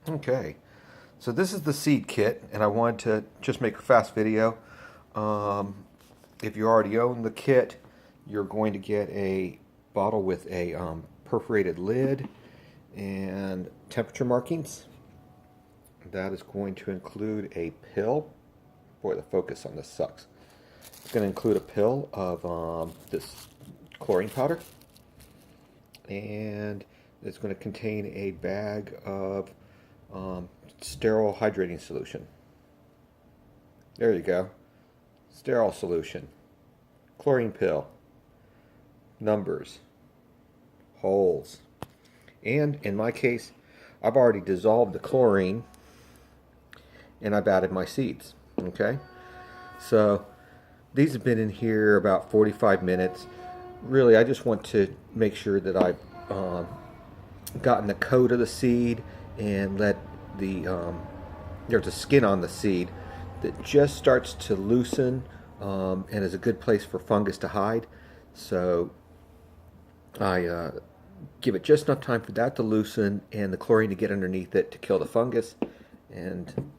Okay, so this is the seed kit, and I wanted to just make a fast video. If you already own the kit, you're going to get a bottle with a perforated lid and temperature markings. That is going to include a pill. Boy, the focus on this sucks. It's going to include a pill of this chlorine powder, and it's going to contain a bag of sterile hydrating solution. There you go. Sterile solution. Chlorine pill. Numbers. Holes. And in my case, I've already dissolved the chlorine and I've added my seeds. Okay? So these have been in here about 45 minutes. Really, I just want to make sure that I've gotten the coat of the seed and let there's a skin on the seed that just starts to loosen and is a good place for fungus to hide. So I give it just enough time for that to loosen and the chlorine to get underneath it to kill the fungus, and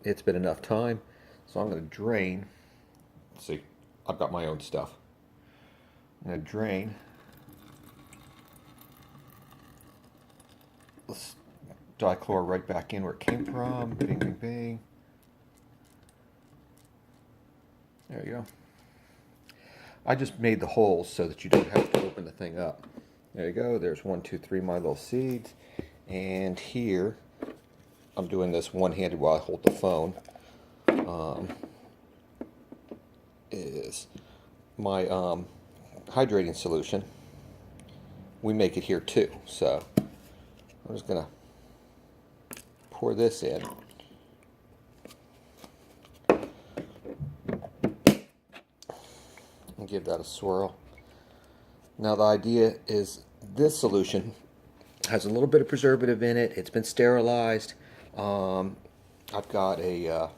it's been enough time. So I'm going to drain. Let's see, I've got my own stuff. I'm going to drain. Let's dichlor right back in where it came from. Bing, bing, bing. There you go. I just made the holes so that you don't have to open the thing up. There you go. There's 1, 2, 3 my little seeds. And here, I'm doing this one-handed while I hold the phone, is my hydrating solution. We make it here too. So I'm just going to pour this in. And give that a swirl. Now the idea is this solution has a little bit of preservative in it. It's been sterilized. I've got a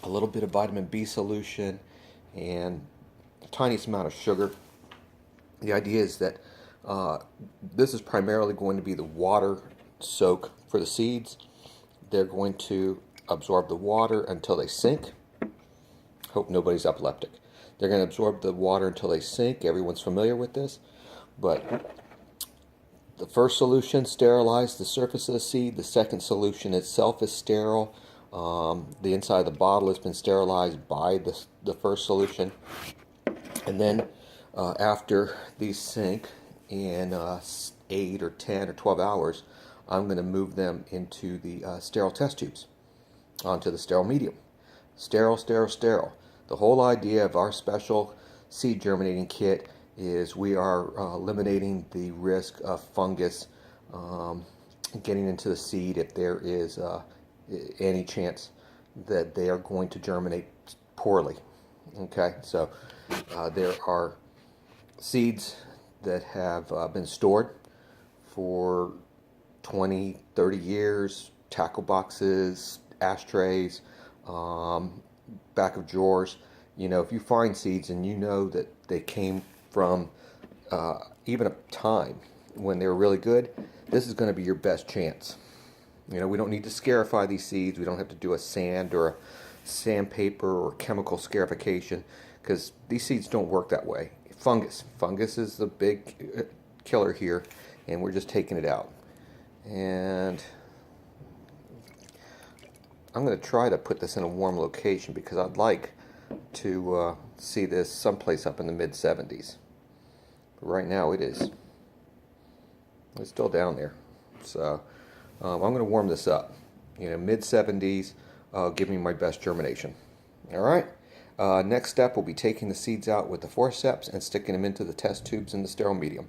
little bit of vitamin B solution and the tiniest amount of sugar. The idea is that this is primarily going to be the water soak for the seeds. They're going to absorb the water until they sink. Hope nobody's epileptic. They're going to absorb the water until they sink. Everyone's familiar with this. But the first solution sterilized the surface of the seed. The second solution itself is sterile. The inside of the bottle has been sterilized by the first solution. And then after these sink in 8 or 10 or 12 hours, I'm going to move them into the sterile test tubes, onto the sterile medium. Sterile, sterile, sterile. The whole idea of our special seed germinating kit is we are eliminating the risk of fungus getting into the seed if there is any chance that they are going to germinate poorly. Okay, so there are seeds that have been stored for 20, 30 years, tackle boxes, ashtrays, back of drawers. You know, if you find seeds and you know that they came from even a time when they were really good, this is going to be your best chance. You know, we don't need to scarify these seeds. We don't have to do a sand or a sandpaper or chemical scarification, because these seeds don't work that way. Fungus is the big killer here, and we're just taking it out. And I'm going to try to put this in a warm location because I'd like to see this someplace up in the mid-70s. But right now it's still down there. So I'm going to warm this up. You know, mid-70s, give me my best germination. All right. Next step will be taking the seeds out with the forceps and sticking them into the test tubes in the sterile medium.